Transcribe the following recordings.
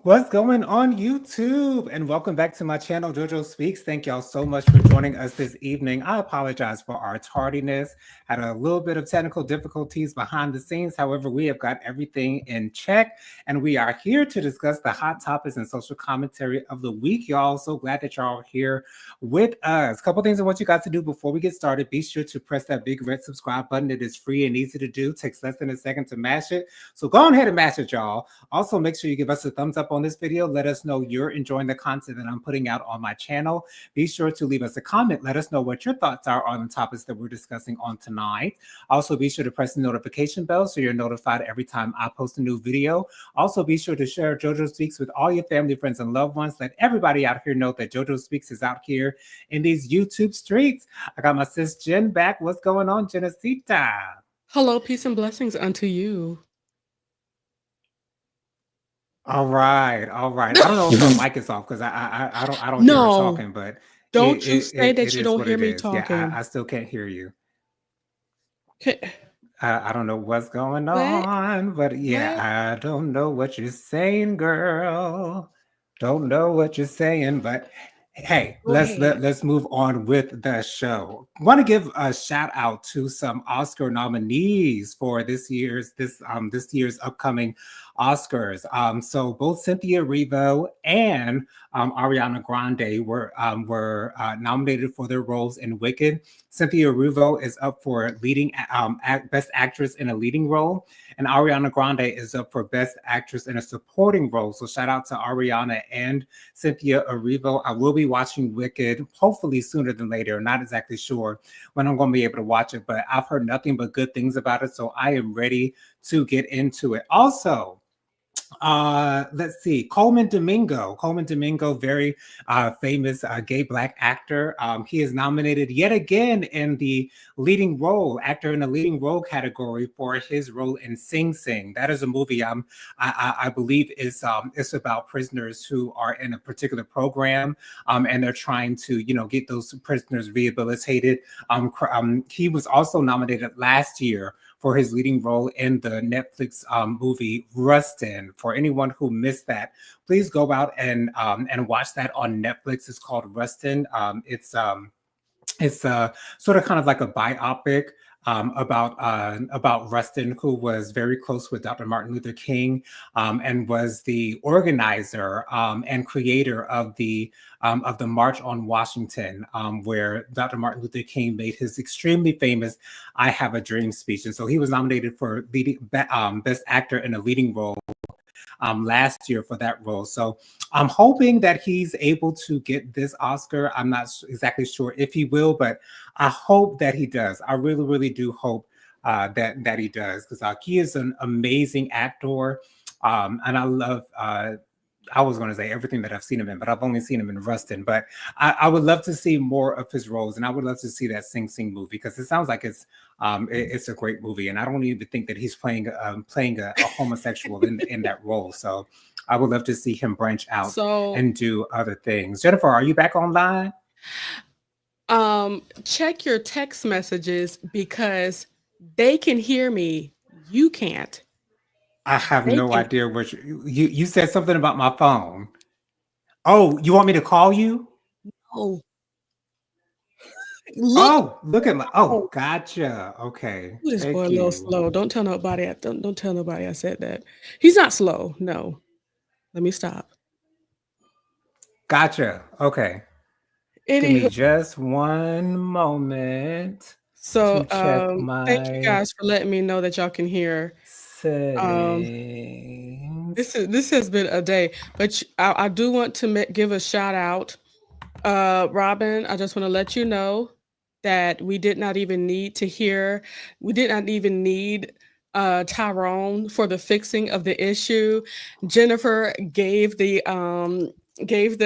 What's going on YouTube? And welcome back to my channel, JoJo Speaks. Thank y'all so much for joining us this evening. I apologize for our tardiness. Had a little bit of technical difficulties behind the scenes. However, we have got everything in check and we are here to discuss the hot topics and social commentary of the week. Y'all, so glad that y'all are here with us. A couple things I want you guys to do before we get started. Be sure to press that big red subscribe button. It is free and easy to do. Takes less than a second to mash it. So go ahead and mash it, y'all. Also, make sure you give us a thumbs up on this video. Let us know you're enjoying the content that I'm putting out on my channel. Be sure to leave us a comment. Let us know what your thoughts are on the topics that we're discussing on tonight. Also, be sure to press the notification bell so you're notified every time I post a new video. Also, be sure to share JoJo Speaks with all your family, friends, and loved ones. Let everybody out here know that JoJo Speaks is out here in these YouTube streets. I got my sis Jen back. What's going on, Genesita? Hello, peace and blessings unto you. All right, all right. I don't know if her mic is off because I don't hear her No, talking, but don't you say it that you is don't what hear it me is. Yeah, talking. I still can't hear you. Okay. I don't know what's going What? on, but yeah, What? I don't know what you're saying, girl. Don't know what you're saying, but hey, Go ahead. let's move on with the show. Want to give a shout out to some Oscar nominees for this year's upcoming Oscars. So both Cynthia Erivo and Ariana Grande were nominated for their roles in Wicked. Cynthia Erivo is up for Best Actress in a Leading Role, and Ariana Grande is up for Best Actress in a Supporting Role. So shout out to Ariana and Cynthia Erivo. I will be watching Wicked, hopefully sooner than later. Not exactly sure when I'm going to be able to watch it, but I've heard nothing but good things about it, so I am ready to get into it. Also, let's see, Coleman Domingo, very famous gay black actor. He is nominated yet again in the leading role, actor in a leading role category for his role in Sing Sing. That is a movie I believe is it's about prisoners who are in a particular program, and they're trying to get those prisoners rehabilitated. He was also nominated last year for his leading role in the Netflix movie Rustin. For anyone who missed that, please go out and watch that on Netflix. It's called Rustin. It's sort of kind of like a biopic about Rustin, who was very close with Dr. Martin Luther King, and was the organizer and creator of the March on Washington, where Dr. Martin Luther King made his extremely famous "I Have a Dream" speech, and so he was nominated for Best Actor in a Leading Role last year for that role. So I'm hoping that he's able to get this Oscar. I'm not exactly sure if he will, but I hope that he does. I really, really do hope that he does, because he is an amazing actor, and I love. I was going to say everything that I've seen him in, but I've only seen him in Rustin. But I would love to see more of his roles, and I would love to see that Sing Sing movie, because it sounds like it's a great movie, and I don't even think that he's playing a homosexual in that role. So I would love to see him branch out So, and do other things. Jennifer, are you back online? check your text messages because they can hear me. You can't. I have They no can. idea what you said something about my phone. Oh, you want me to call you? Oh, look. Oh, look at my. Oh, Oh, gotcha. Okay, this boy a thank little you. slow. Don't tell nobody. Don't tell nobody I said that. He's not slow. No. Let me stop. Gotcha. Okay. Give me Anywho, just one moment so to check thank you my guys for letting me know that y'all can hear. Um, settings. this has been a day, but I do want to give a shout out. Robin, I just want to let you know that we did not even need to hear, we did not even need Tyrone for the fixing of the issue. Jennifer gave the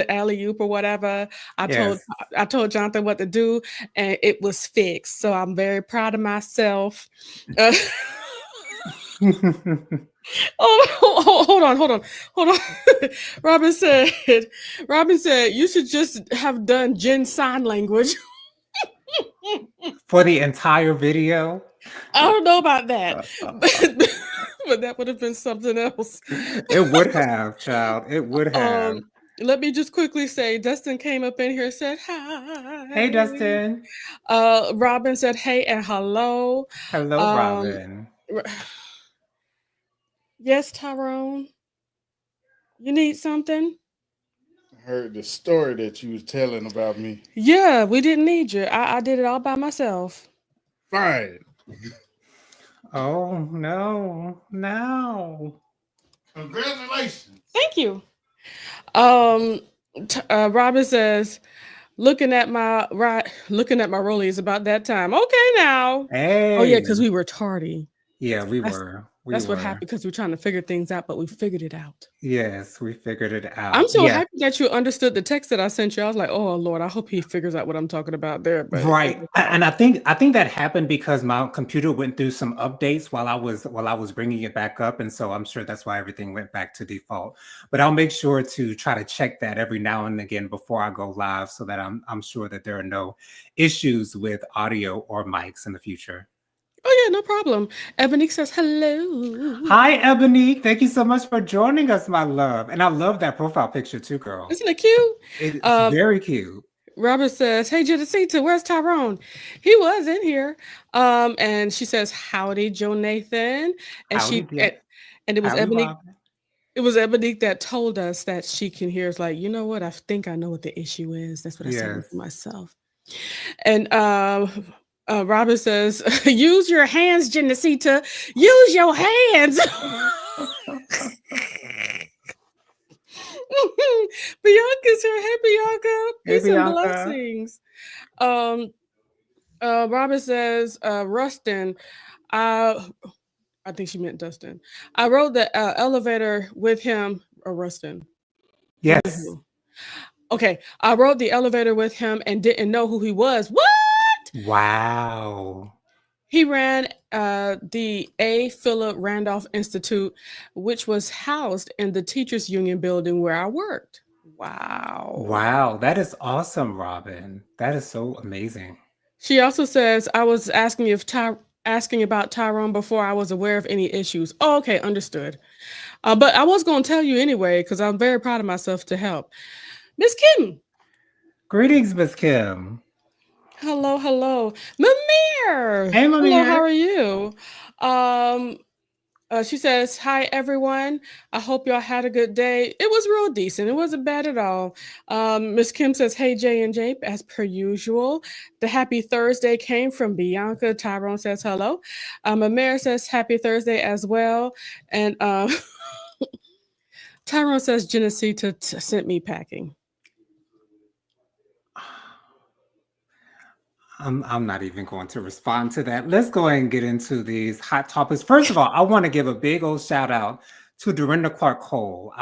alley oop or whatever. I told Yes. I told Jonathan what to do, and it was fixed. So I'm very proud of myself. Uh, hold on. Robin said, Robin said you should just have done Jen sign language. For the entire video. I don't know about that, but but that would have been something else. It would have, child. It would have. Um, Let me just quickly say, Dustin came up in here and said Hey, hi. Dustin. Robin said hey and hello. Hello, Um, Robin. r- yes, Tyrone, you need something? I heard the story that you was telling about me. Yeah, we didn't need you. I did it all by myself. Fine. Oh, no, no. Congratulations. Thank you. Um, Robin says, looking at my rollies about that time. Okay, now. Oh yeah, Hey. because we were tardy. Yeah, we That's were. We that's what were. happened because we're trying to figure things out, but we figured it out. Yes, we figured it I'm out. so Yeah. happy that you understood the text that I sent you. I was like, oh Lord, I hope he figures out what I'm talking about there. But it Right. was And I think that happened because my computer went through some updates while I was bringing it back up, and so I'm sure that's why everything went back to default. But I'll make sure to try to check that every now and again before I go live so that I'm sure that there are no issues with audio or mics in the future. oh yeah, no problem. Ebony says hello. Hi, Ebony. Thank you so much for joining us, my love. And I love that profile picture too, girl. Isn't it cute? It's Um, very cute. Robert says, "Hey, Judicita, where's Tyrone? He was in here." And she says, "Howdy, Joe Nathan," and Howdy, dear. and it was Howdy, Ebony. Robin. It was Ebony that told us that she can hear us. Like, you know what? I think I know what the issue is. That's what I said to Yes. myself. And Robert says, "Use your hands, Genesita. Use your hands." Bianca's here. Hey, Bianca. Hey, Peace and Bianca. blessings. Um, Robert says, Rustin, I think she meant Dustin. I rode the elevator with him, or Rustin. What is Yes. who? Okay, I rode the elevator with him and didn't know who he was. What? Wow. He ran the A. Philip Randolph Institute, which was housed in the Teachers Union building where I worked. Wow. Wow. That is awesome, Robin. That is so amazing. She also says, I was asking about Tyrone before I was aware of any issues. Oh, okay, understood. But I was going to tell you anyway because I'm very proud of myself to help. Miss Kim, Greetings, Miss Kim. hello, hello. Mamir, Hey, hello, how Mamir. are you? Um, she says, "Hi everyone. I hope y'all had a good day. It was real decent. It wasn't bad at all." Miss Kim says, "Hey J and J, as per usual." The happy Thursday came from Bianca. Tyrone says hello. Amir says happy Thursday as well, and Tyrone says Genesita sent me packing. I'm not even going to respond to that. Let's go ahead and get into these hot topics. First of all, I want to give a big old shout out to Dorinda Clark Cole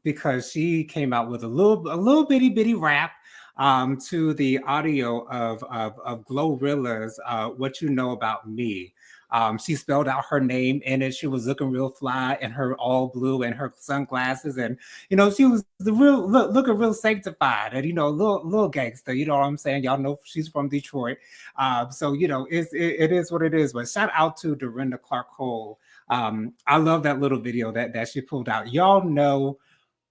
because she came out with a little bitty rap to the audio of Glorilla's "What You Know About Me." She spelled out her name in it. She was looking real fly in her all blue and her sunglasses, and she was the looking real sanctified and little gangster. You know what I'm saying? Y'all know she's from Detroit, so it is what it is. But shout out to Dorinda Clark Cole. I love that little video that she pulled out. Y'all know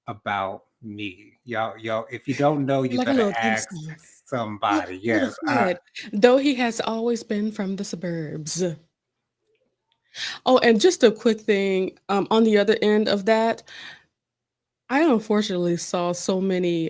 about me, y'all. If you don't know, you Like a better little ask gangster, somebody. little Yes. hood, though he has always been from the suburbs. Oh, and just a quick thing, on the other end of that, I unfortunately saw so many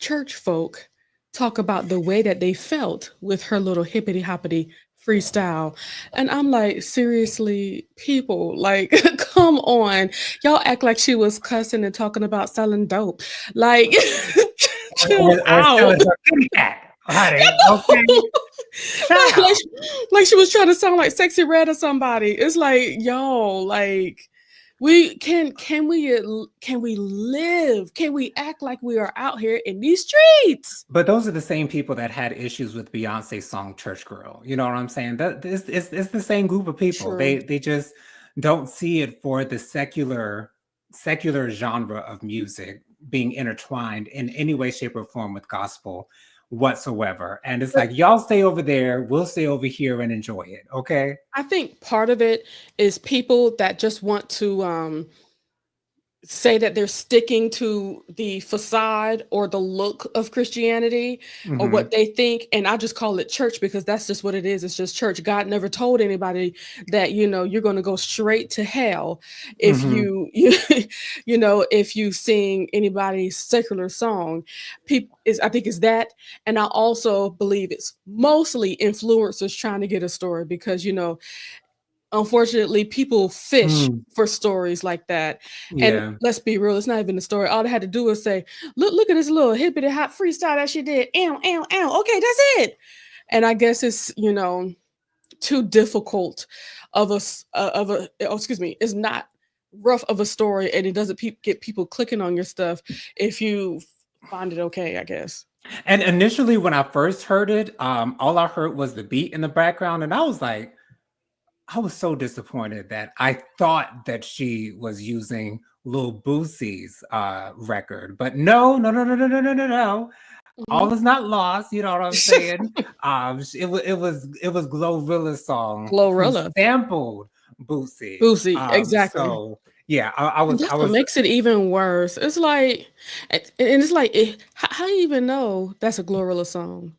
church folk talk about the way that they felt with her little hippity hoppity freestyle. And I'm like, seriously, people, like, come on. Y'all act like she was cussing and talking about selling dope. Like, chill Or out. selling her kitty cat, honey. Okay, like, child. like, like she was trying to sound like Sexy Red or somebody. It's like, yo, like we can we live? Can we act like we are out here in these streets? But those are the same people that had issues with Beyonce's song "Church Girl." You know what I'm saying? That it's the same group of people. True. They just don't see it for the secular genre of music being intertwined in any way, shape, or form with gospel whatsoever. And it's But like, y'all stay over there, we'll stay over here and enjoy it. Okay. I think part of it is people that just want to say that they're sticking to the facade or the look of Christianity or Hmm. what they think. And I just call it church because that's just what it is. It's just church. God never told anybody that, you're going to go straight to hell if Hmm. if you sing anybody's secular song. I think it's that. And I also believe it's mostly influencers trying to get a story because, unfortunately, people fish Mm. for stories like that. And Yeah. let's be real, it's not even a story. All they had to do was say, look at this little hippity hop freestyle that she did. Ow, ow, ow. Okay, that's it. And I guess it's, too difficult excuse me, it's not rough of a story and it doesn't get people clicking on your stuff if you find it okay, I guess. And initially, when I first heard it, all I heard was the beat in the background, and I was like, I was so disappointed that I thought that she was using Lil Boosie's record, but no, no, no, no, no, no, no, no, no. Mhm. All is not lost. You know what I'm saying? It was Glorilla's song who Glorilla. sampled Boosie. Boosie, exactly. So yeah, I And was that's I what was makes it even worse. It's like, and it's like, how do you even know that's a Glorilla song?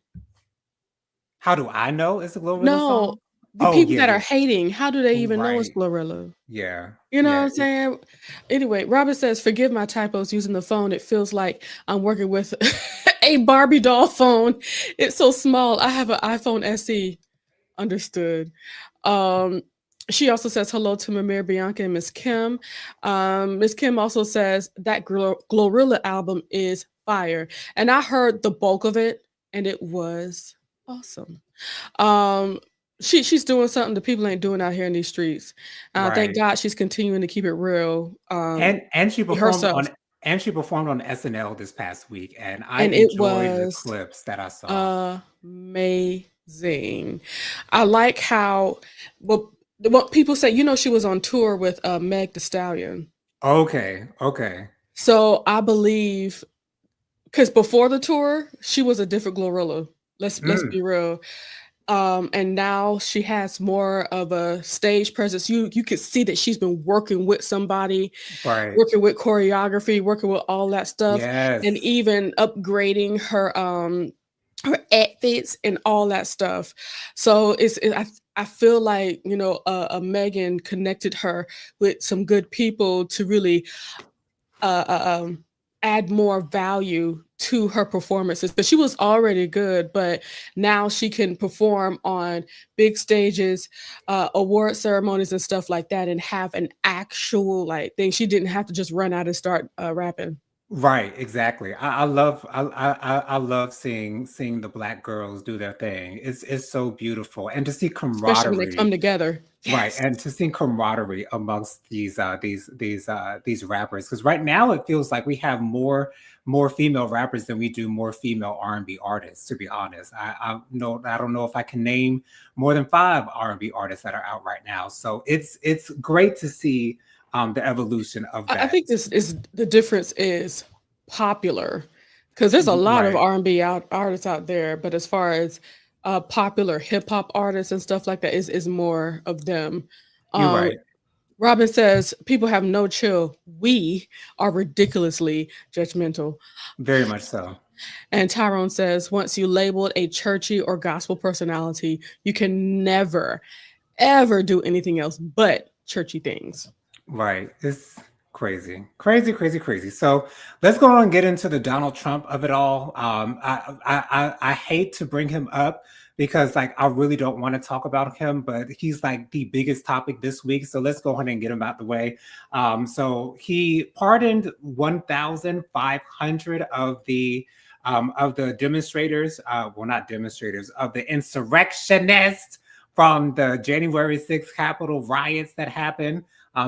How do I know it's a Glorilla No, song? the Oh people yeah, that are yeah, hating, how do they even know it's right. Glorilla? Yeah, You know what yeah. I'm saying? Anyway, Robert says, forgive my typos using the phone. It feels like I'm working with a Barbie doll phone. It's so small. I have an iPhone SE. Understood. Um, she also says hello to Mimir, Bianca, and Miss Kim. Miss Kim also says that Glorilla album is fire. And I heard the bulk of it, and it was awesome. Um, she's doing something the people ain't doing out here in these streets. Thank Right. God she's continuing to keep it real. And she Be performed herself, on SNL this past week, and I and it enjoyed the was clips that I saw. amazing. I like how well what people say. She was on tour with Meg The Stallion. Okay, okay. So I believe because before the tour, she was a different Glorilla. Let's Mm, be real. And now she has more of a stage presence. You could see that she's been working with somebody, right. working with choreography, working with all that stuff, and Yes. even upgrading her outfits and all that stuff. So I feel like Megan connected her with some good people to really add more value to her performances because she was already good, but now she can perform on big stages, award ceremonies and stuff like that, and have an actual like thing. She didn't have to just run out and start rapping, Right, exactly. I love seeing the black girls do their thing. It's so beautiful. And to see especially when they come camaraderie. together. Right, Yes, and to see camaraderie amongst these rappers, because right now it feels like we have more female rappers than we do more female R&B artists. To be honest, I don't know if I can name more than 5 R&B artists that are out right now. So it's great to see the evolution of I that. think this is the difference is popular because there's a lot of Right, R&B artists out there, but as far as popular hip hop artists and stuff like that is more of them. you're Um, right. Robin says people have no chill. We are ridiculously judgmental. Very much so. And Tyrone says once you labeled a churchy or gospel personality, you can never ever do anything else but churchy things. Right. It's crazy, crazy, crazy, crazy. So let's go on and get into the Donald Trump of it all. I hate to bring him up because like I really don't want to talk about him, but he's like the biggest topic this week. So let's go ahead and get him out the way. So he pardoned 1,500 of the demonstrators, well, not demonstrators, of the insurrectionists from the January 6th Capitol riots that happened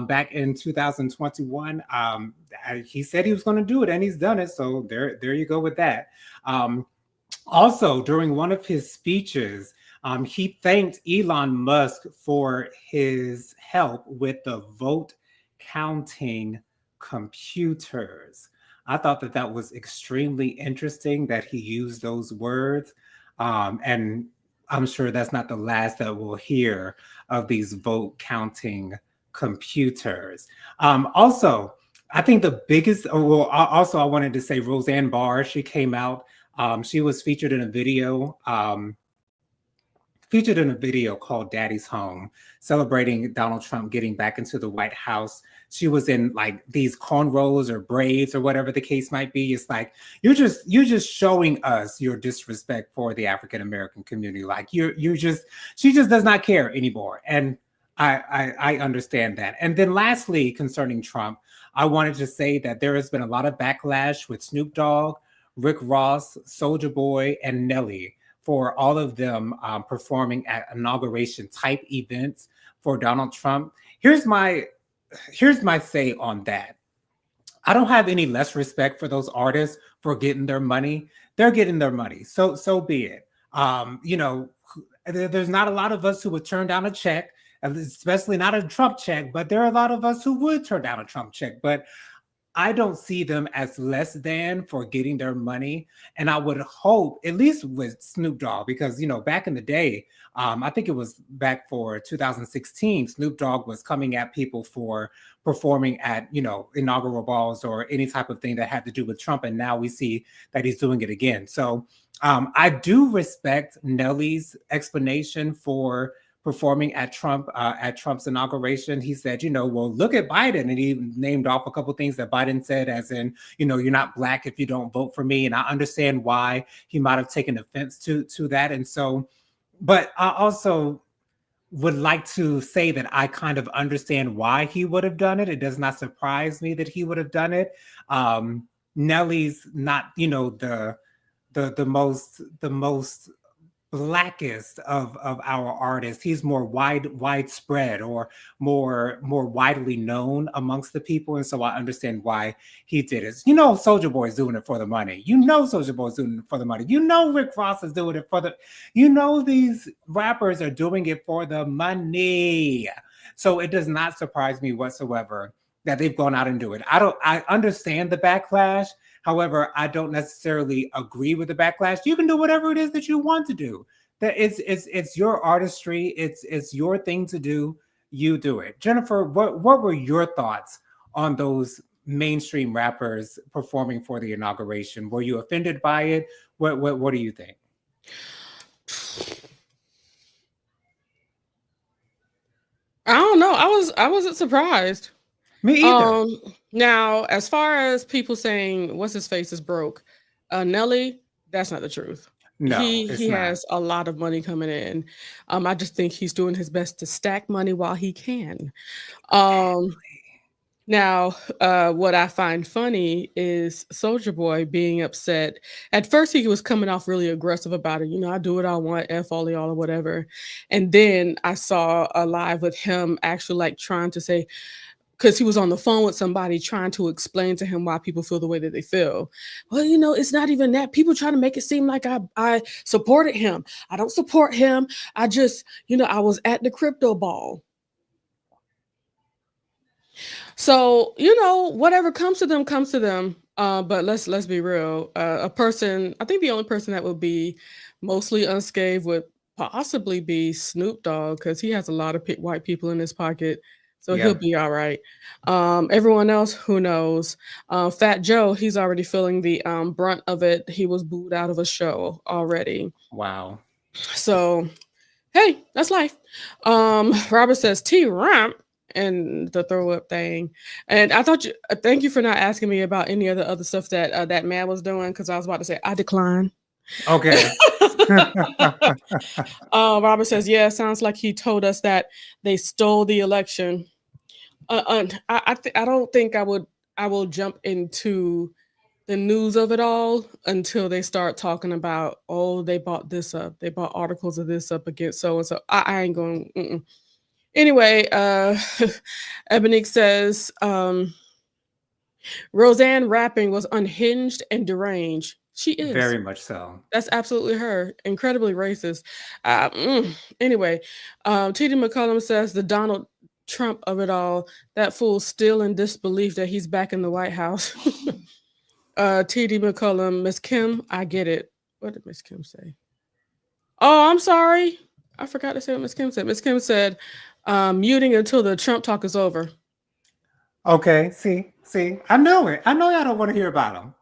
back in 2021. He said he was going to do it, and he's done it. So there you go with that. Um, Also, during one of his speeches, he thanked Elon Musk for his help with the vote counting computers. I thought that that was extremely interesting that he used those words. And I'm sure that's not the last that we'll hear of these vote counting computers. Also, I think the biggest, also, I wanted to say Roseanne Barr, she came out. She was featured in a video called Daddy's Home, celebrating Donald Trump getting back into the White House. She was in like these cornrows or braids or whatever the case might be. It's like you're just showing us your disrespect for the African American community. Like she just does not care anymore. And I understand that. And then lastly, concerning Trump, I wanted to say that there has been a lot of backlash with Snoop Dogg, Rick Ross, Soldier Boy, and Nelly for all of them performing at inauguration type events for Donald Trump. Here's my say on that. I don't have any less respect for those artists for getting their money. They're getting their money. So be it. There's not a lot of us who would turn down a check, especially not a Trump check, but there are a lot of us who would turn down a Trump check. But I don't see them as less than for getting their money. And I would hope, at least with Snoop Dogg, because, back in the day, I think it was back for 2016, Snoop Dogg was coming at people for performing at, inaugural balls or any type of thing that had to do with Trump. And now we see that he's doing it again. So I do respect Nelly's explanation for performing at Trump's inauguration. He said, well, look at Biden, and he named off a couple of things that Biden said, as in, you're not Black if you don't vote for me. And I understand why he might have taken offense to that. And so, but I also would like to say that I kind of understand why he would have done it. It does not surprise me that he would have done it. Nelly's not, the most Blackest of our artists. He's more widespread or more widely known amongst the people, and so I understand why he did it. Soldier Boy's doing it for the money. Soldier Boy's doing it for the money. Rick Ross is doing it for the. These rappers are doing it for the money. So it does not surprise me whatsoever that they've gone out and do it. I understand the backlash. However, I don't necessarily agree with the backlash. You can do whatever it is that you want to do. That it's your artistry. It's your thing to do. You do it. Jennifer, what were your thoughts on those mainstream rappers performing for the inauguration? Were you offended by it? What do you think? I don't know. I wasn't surprised. Me either. Now, as far as people saying what's his face is broke, Nelly, that's not the truth. No, he has a lot of money coming in. I just think he's doing his best to stack money while he can. Now, what I find funny is Soldier Boy being upset. At first, he was coming off really aggressive about it. I do what I want, F all y'all or whatever. And then I saw a live with him actually like trying to say, because he was on the phone with somebody trying to explain to him why people feel the way that they feel. Well, it's not even that. People try to make it seem like I supported him. I don't support him. I just, I was at the crypto ball. So, whatever comes to them, comes to them. But let's be real. I think the only person that would be mostly unscathed would possibly be Snoop Dogg, because he has a lot of white people in his pocket. So he'll be all right. Everyone else, who knows? Fat Joe, he's already feeling the brunt of it. He was booed out of a show already. Wow. So, hey, that's life. Robert says T-Ramp and the throw up thing. And I thought thank you for not asking me about any of the other stuff that that man was doing, because I was about to say I decline. Okay. Robert says, yeah, sounds like he told us that they stole the election. I don't think I will jump into the news of it all until they start talking about, oh, they bought this up. They bought articles of this up against so and so. I ain't going. Mm-mm. Anyway, Ebonique says, Roseanne rapping was unhinged and deranged. She is. Very much so. That's absolutely her. Incredibly racist. Anyway, T.D. McCollum says the Donald Trump of it all, that fool's still in disbelief that he's back in the White House. TD McCullum, Miss Kim, I get it. What did Miss Kim say? Oh, I'm sorry. I forgot to say what Miss Kim said. Miss Kim said, muting until the Trump talk is over. Okay, see, I know it. I know y'all don't want to hear about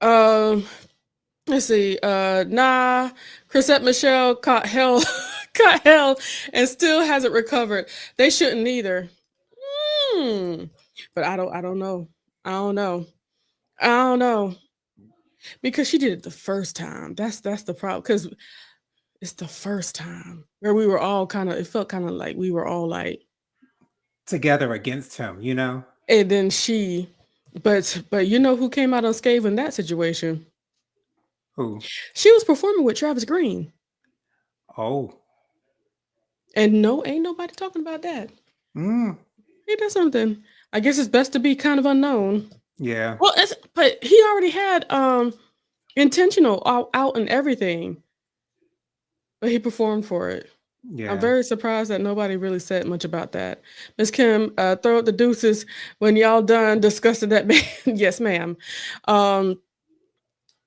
him. Let's see. Nah, Chrisette Michelle caught hell, caught hell, and still hasn't recovered. They shouldn't either. But I don't know. I don't know. Because she did it the first time. That's the problem. Because it's the first time where we were all it felt kind of like we were all like together against him, you know? And then but you know who came out unscathed in that situation? Who? She was performing with Travis Green. Oh. And ain't nobody talking about that. Ain't that something? I guess it's best to be kind of unknown. Yeah. Well, but he already had intentional out and everything. But he performed for it. Yeah. I'm very surprised that nobody really said much about that. Miss Kim, throw up the deuces when y'all done discussing that. Yes, ma'am.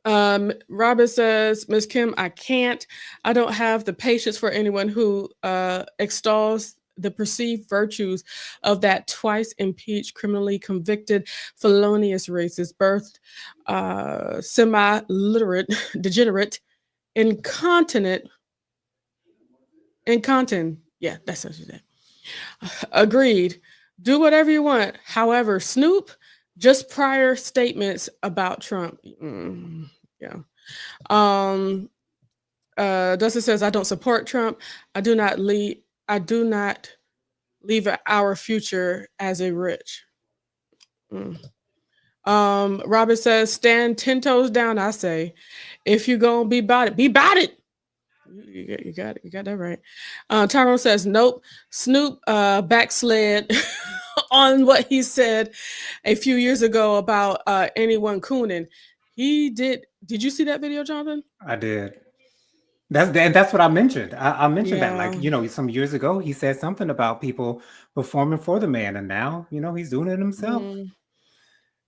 Robin says, Miss Kim, I can't. I don't have the patience for anyone who extols the perceived virtues of that twice impeached, criminally convicted, felonious racist, birthed, semi-literate, degenerate, incontinent. Yeah, that's what she said. Agreed. Do whatever you want. However, Snoop, just prior statements about Trump. Yeah. Dustin says, I don't support Trump. I do not leave our future as a rich. Robert says, stand 10 toes down, I say. If you gonna be about it, be about it. You got it. You got that right. Tyrone says, nope. Snoop backslid on what he said a few years ago about anyone cooning. He did. Did you see that video, Jonathan? I did. That's what I mentioned. I mentioned that, like, Yeah. you know, some years ago, he said something about people performing for the man, and now, you know, he's doing it himself.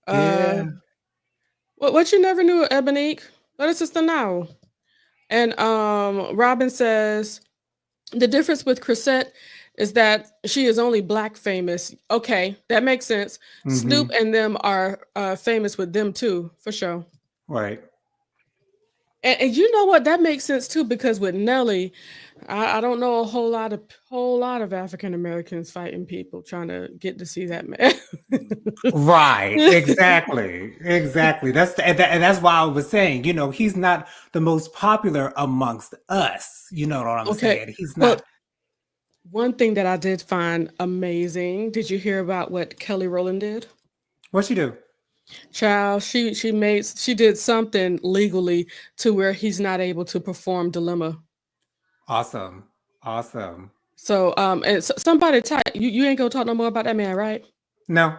Yeah. What you never knew, Ebonique? Let us just know. And Robin says, the difference with Chrisette is that she is only Black famous. Okay, that makes sense. Snoop and them are famous with them too, for sure. Right. And you know what? That makes sense too, because with Nelly, I don't know a whole lot of African Americans fighting people trying to get to see that man. Right. Exactly. And that's why I was saying, you know, he's not the most popular amongst us. You know what I'm saying? He's not. But one thing that I did find amazing. Did you hear about what Kelly Rowland did? What'd she do? Child, she did something legally to where he's not able to perform Dilemma. Awesome. So and somebody type, you ain't gonna talk no more about that man, right? No.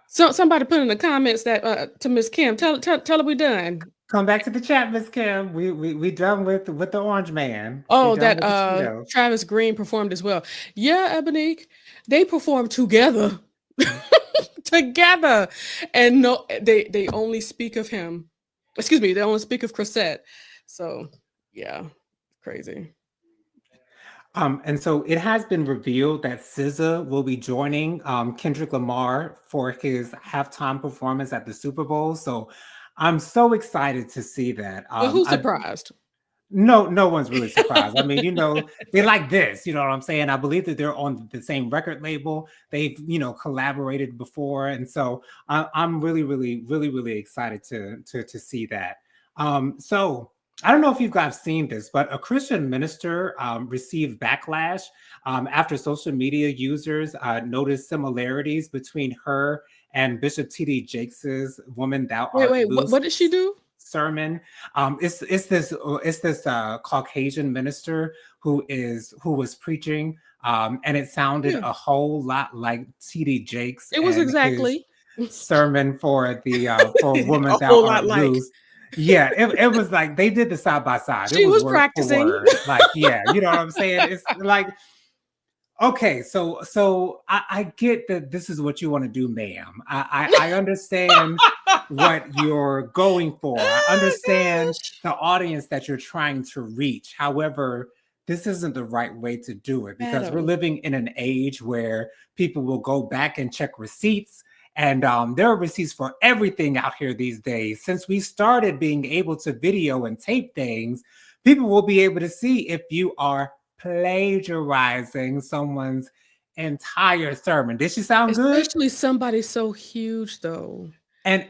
So somebody put in the comments that to Miss Kim, tell her we done. Come back to the chat, Miss Kim. We done with the orange man. Oh, that Travis Green performed as well. Yeah, Ebonique, they performed together. Together. And no, they only speak of him. Excuse me, they only speak of Chrisette. So yeah, crazy. And so it has been revealed that SZA will be joining Kendrick Lamar for his halftime performance at the Super Bowl. So I'm so excited to see that. Well, who's surprised? No one's really surprised. I mean, you know, they like this, you know what I'm saying? I believe that they're on the same record label. They've, you know, collaborated before. And so I'm really excited to see that. So I don't know if you guys seen this, but a Christian minister received backlash after social media users noticed similarities between her and Bishop T.D. Jakes's "Woman Thou Art Loose" what did she do? Sermon. It's this Caucasian minister who was preaching, and it sounded a whole lot like T.D. Jakes. It was exactly sermon for the for "Woman Thou Art Loose." Yeah, it was like they did the side by side. She it was practicing. Word. Like, yeah, you know what I'm saying? It's like, okay, so I get that this is what you want to do, ma'am. I understand. what you're going for. I Oh understand gosh. the audience that you're trying to reach. However, this isn't the right way to do it because we're Shadow. living in an age where people will go back and check receipts. And there are receipts for everything out here these days. Since we started being able to video and tape things, people will be able to see if you are plagiarizing someone's entire sermon. Did she sound good? Especially somebody so huge though. And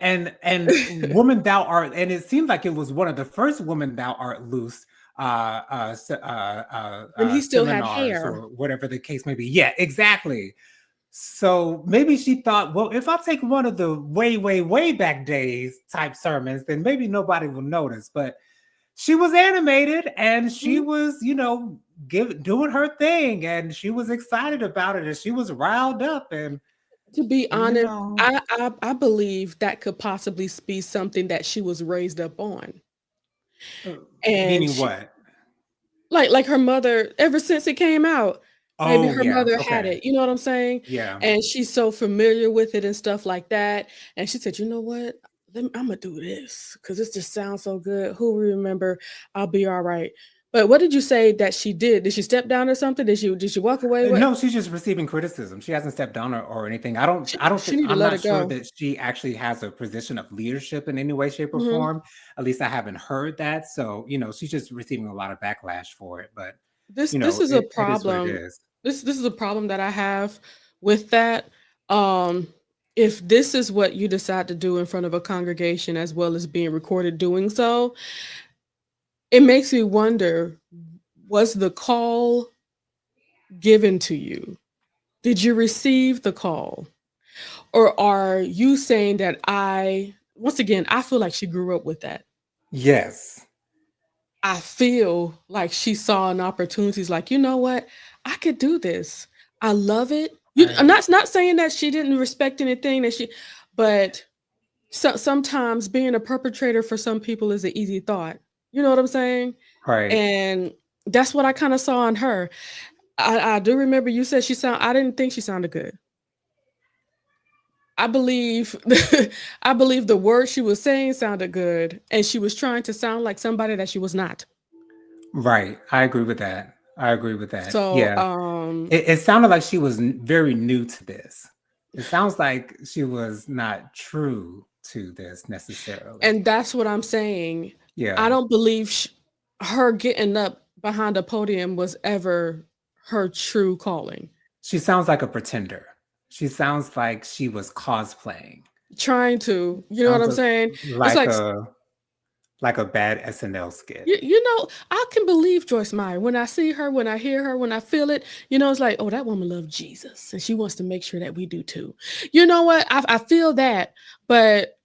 woman thou art, and it seemed like it was one of the first woman thou art loose When he still had seminars hair. or whatever the case may be. Yeah, exactly. So maybe she thought, well, if I take one of the way back days type sermons, then maybe nobody will notice. But she was animated and she Mhm. was, doing her thing, and she was excited about it, and she was riled up, and To be you honest, know, I believe that could possibly be something that she was raised up on. uh, And meaning she what? like her mother, ever since it came out, maybe Oh her yeah, mother had okay, it, you know what I'm saying? yeah. And she's so familiar with it and stuff like that, and she said, "You know what? Imma do this because this just sounds so good. Who will remember? I'll be alright." But what did you say that she did? Did she step down or something? Did she walk away? What No, she's just receiving criticism. She hasn't stepped down or anything. I don't. I don't she think. need to I'm let not it sure go. that she actually has a position of leadership in any way, shape, or Mhm. form. At least I haven't heard that. So she's just receiving a lot of backlash for it. But This is a it is what it problem. is. This is a problem that I have with that. Um, if this is what you decide to do in front of a congregation as well as being recorded doing so, it makes me wonder, was the call given to you? Did you receive the call? Or are you saying that once again, I feel like she grew up with that. Yes. I feel like she saw an opportunities like, "You know what? I could do this. I love it." I'm Right. not saying that she didn't respect anything that she but sometimes being a perpetrator for some people is an easy thought. You know what I'm saying? Right. And that's what I kinda saw in her. I do remember you said I didn't think she sounded good. I believe I believe the words she was saying sounded good, and she was trying to sound like somebody that she was not. Right. I agree with that. I agree with that. So, Yeah. It sounded like she was very new to this. It sounds like she was not true to this necessarily. and that's what I'm saying. I Yeah. don't believe her getting up behind a podium was ever her true calling. She sounds like a pretender. She sounds like she was cosplaying. Trying to, you know what Sounds I'm saying? It's like a bad SNL skit. I can believe Joyce Meyer. When I see her, when I hear her, when I feel it, it's like, oh, that woman loves Jesus, and she wants to make sure that we do too. You know what? I feel that, but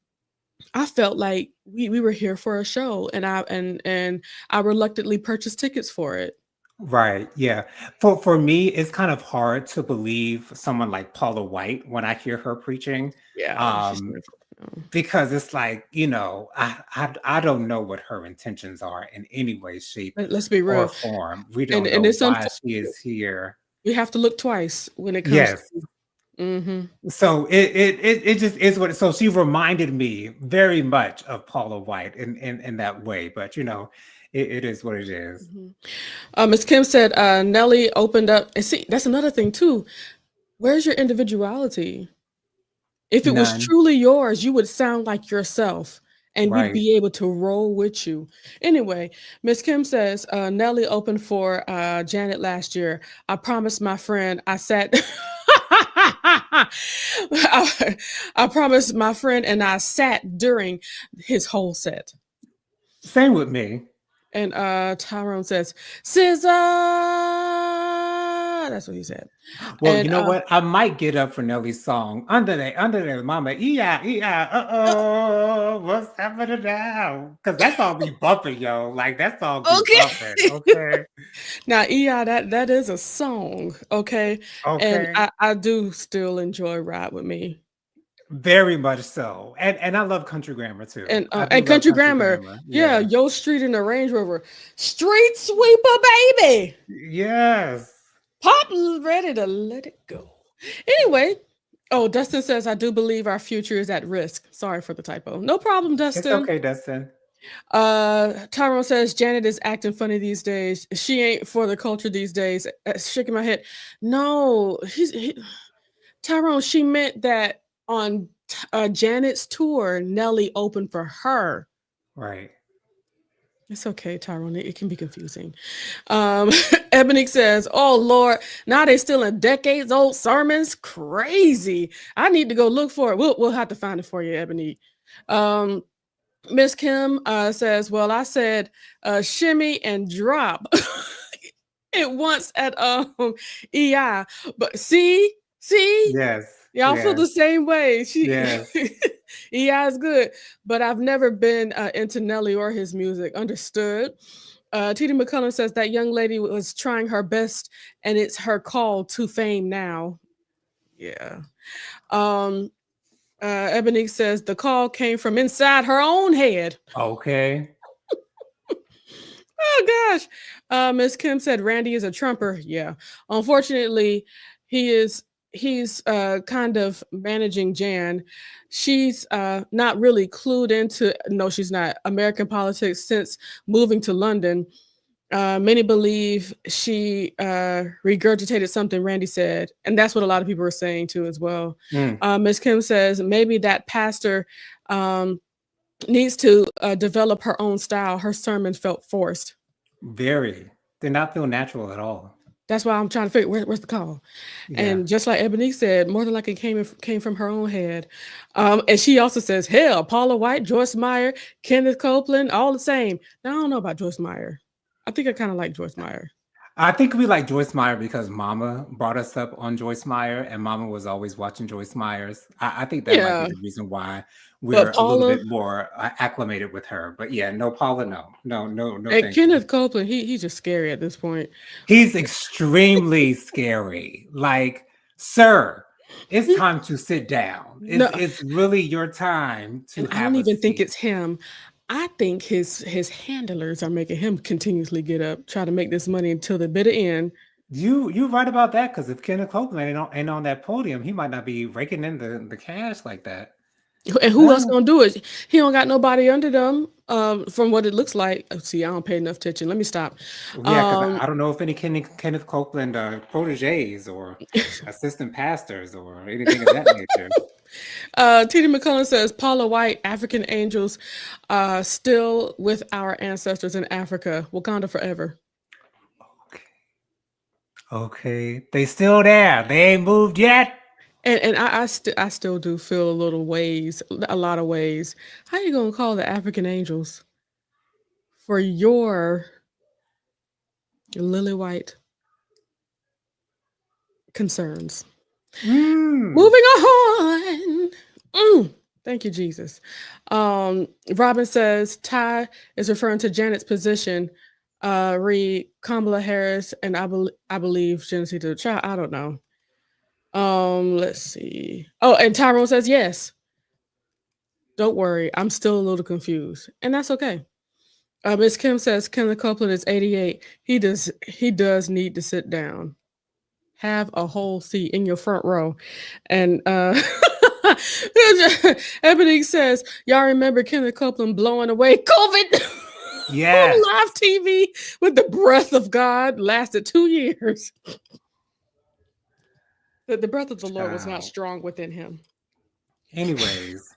I felt like we were here for a show, and I reluctantly purchased tickets for it. Right. Yeah. For me, it's kind of hard to believe someone like Paula White when I hear her preaching. Yeah, she's Um, never. No. because it's like, I don't know what her intentions are in any way, shape, Let's be or real, form. We and don't and know it's why something she is here. we have to look twice when it comes Yes. to. Mhm. So it just is what so she reminded me very much of Paula White in that way. But it is what it is. Mhm. Ms. Kim said, Nelly opened up, and see, that's another thing too. Where's your individuality? If it was None. truly yours, you would sound like yourself, and we'd Right. be able to roll with you. Anyway, Miss Kim says, Nelly opened for Janet last year. I promised my friend I sat. I promised my friend and I sat during his whole set. Same with me. And Tyrone says, "Scissor." That's what he said. Well, you And know what? I might get up for Nelly's song. Under there, mama. Yeah, yeah. Uh-oh. What's happening now? Because that song be bumping, yo. Like that song be bumping. okay. Okay. Now, yeah, that is a song, okay? And Okay. I do still enjoy Ride With Me. Very much so. And I love country grammar too. I do And love Country country Grammar, grammar. yeah, Yeah. Yo Street in the Range Rover. Street Sweeper, baby. Yes. Pop ready to let it go. Anyway, Oh, Dustin says, I do believe our future is at risk. Sorry for the typo. No problem, It's Dustin. okay, Dustin. Tyrone says Janet is acting funny these days. She ain't for the culture these days. Shaking my head. No, Tyrone. She meant that on Janet's tour, Nelly opened for her. Right. It's okay, Tyrone. It can be confusing. Ebony says, "Oh Lord, now they still in decades old sermons. Crazy. I need to go look for it. We'll have to find it for you, Ebony." Miss Kim says, "Well, I said shimmy and drop it once at EI, but see, Yes. y'all feel Yes. the same way. She Yes. EI is good, but I've never been into Nelly or his music. Understood." T.D. McCullum says that young lady was trying her best, and it's her call to fame now. Yeah. Um, Ebony says the call came from inside her own head. Okay. Oh gosh. Miss Kim said Randy is a trumper. Yeah. Unfortunately, he's kind of managing Jan. She's not really clued into, no, she's not, American politics since moving to London. Many believe she regurgitated something Randy said, and that's what a lot of people are saying too as well. Miss Kim says maybe that pastor needs to develop her own style. Her sermon felt forced. Very. Did not feel natural at all. That's why I'm trying to figure where's the call. Yeah. And just like Ebony said, more than likely came from her own head. And she also says, hell, Paula White, Joyce Meyer, Kenneth Copeland, all the same. Now I don't know about Joyce Meyer. I think I kind of like Joyce Meyer. I think we like Joyce Meyer because Mama brought us up on Joyce Meyer, and Mama was always watching Joyce Meyers. I think that might be the reason why we're a little bit more acclimated with her. But yeah, no, Paula, no. And Kenneth Copeland, he's just scary at this point. He's extremely scary. Like, sir, it's time to sit down. It's really your time to have. I don't even think it's him. I think his handlers are making him continuously get up, try to make this money until the bitter end. You're right about that, because if Kenneth Copeland ain't on that podium, he might not be raking in the cash like that. And who else gonna do it? He don't got nobody under them. From what it looks like. See, I don't pay enough attention. Let me stop. Yeah, because I don't know if any Kenneth Copeland proteges or assistant pastors or anything of that nature. T.D. McCullum says Paula White, African angels, still with our ancestors in Africa. Wakanda forever. Okay, they still there. They ain't moved yet. And I still do feel a lot of ways. How you gonna call the African angels for your lily white concerns? Moving on. Thank you, Jesus. Robin says Ty is referring to Janet's position. Read Kamala Harris, and I believe Genesee to the child. I don't know. Let's see. Oh, and Tyrone says yes. Don't worry, I'm still a little confused, and that's okay. Miss Kim says Kenneth Copeland is 88. He does need to sit down. Have a whole seat in your front row. And Ebony says, y'all remember Kenneth Copeland blowing away COVID? Yes. On live TV with the breath of God, lasted 2 years. The breath of the Lord was not strong within him. Anyways,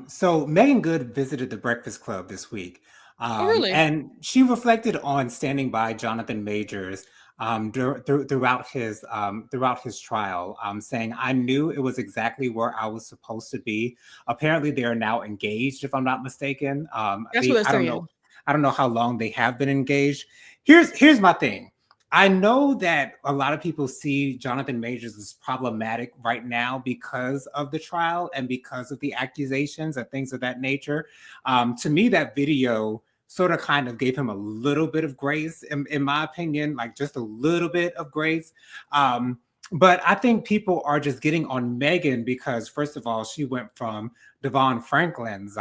so Megan Good visited the Breakfast Club this week. Really? And she reflected on standing by Jonathan Majors throughout his trial, saying, I knew it was exactly where I was supposed to be. Apparently they are now engaged, if I'm not mistaken. That's what they're saying. I don't know how long they have been engaged. Here's my thing. I know that a lot of people see Jonathan Majors as problematic right now because of the trial and because of the accusations and things of that nature. To me, that video sort of kind of gave him a little bit of grace, in my opinion, like just a little bit of grace. But I think people are just getting on Megan because, first of all, she went from Devon Franklin's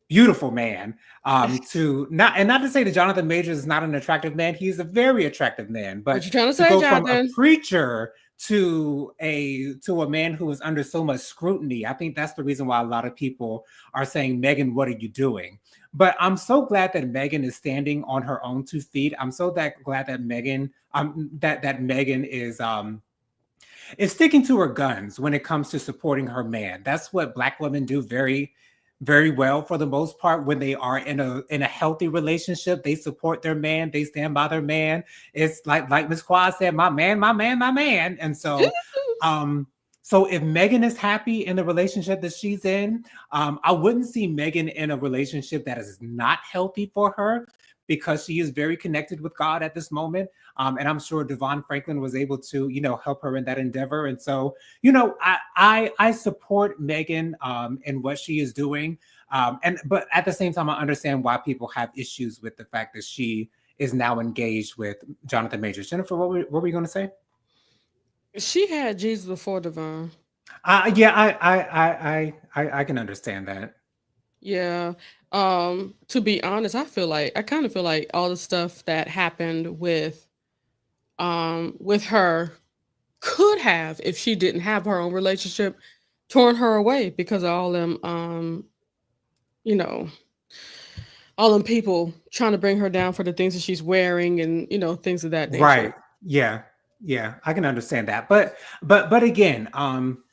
beautiful man to not to say that Jonathan Majors is not an attractive man. He's a very attractive man, but what you trying to say, go Jonathan? from a preacher to a man who is under so much scrutiny. I think that's the reason why a lot of people are saying, Megan, what are you doing? But I'm so glad that Megan is standing on her own 2 feet. I'm so glad that Megan that Megan is sticking to her guns when it comes to supporting her man. That's what Black women do very well for the most part. When they are in a healthy relationship, they support their man, they stand by their man. It's like Miss Quad said, my man, my man, my man. And so if Megan is happy in the relationship that she's in, I wouldn't see Megan in a relationship that is not healthy for her, because she is very connected with God at this moment. And I'm sure Devon Franklin was able to, help her in that endeavor. And so, I support Megan in what she is doing. But at the same time, I understand why people have issues with the fact that she is now engaged with Jonathan Majors. Jennifer, what were you going to say? She had Jesus before Devon. Yeah, I can understand that. Yeah. To be honest, I kind of feel like all the stuff that happened with her could have, if she didn't have her own relationship, torn her away because of all them you know, all them people trying to bring her down for the things that she's wearing and things of that nature. Right. Yeah. Yeah. I can understand that. But again, I'm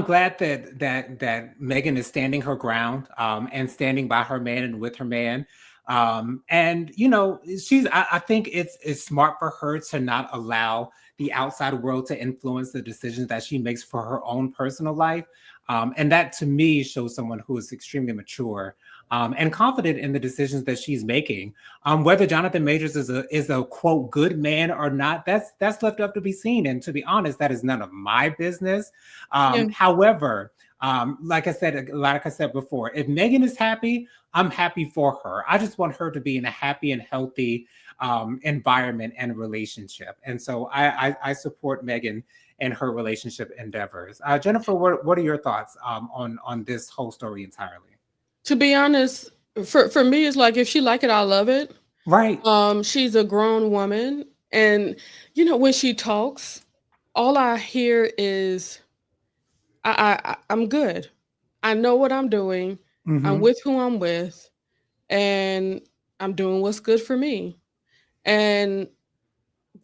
glad that Megan is standing her ground, and standing by her man and with her man. And I think it's smart for her to not allow the outside world to influence the decisions that she makes for her own personal life. And that, to me, shows someone who is extremely mature, and confident in the decisions that she's making. Whether Jonathan Majors is a quote good man or not, that's left up to be seen. And to be honest, that is none of my business. Yeah. However, like I said before, if Megan is happy, I'm happy for her. I just want her to be in a happy and healthy environment and relationship. And so I support Megan and her relationship endeavors. Jennifer, what are your thoughts on this whole story entirely? To be honest, for me, it's like, if she like it, I love it. Right. She's a grown woman, and when she talks, all I hear is, I'm good. I know what I'm doing. I'm with who I'm with, and I'm doing what's good for me. And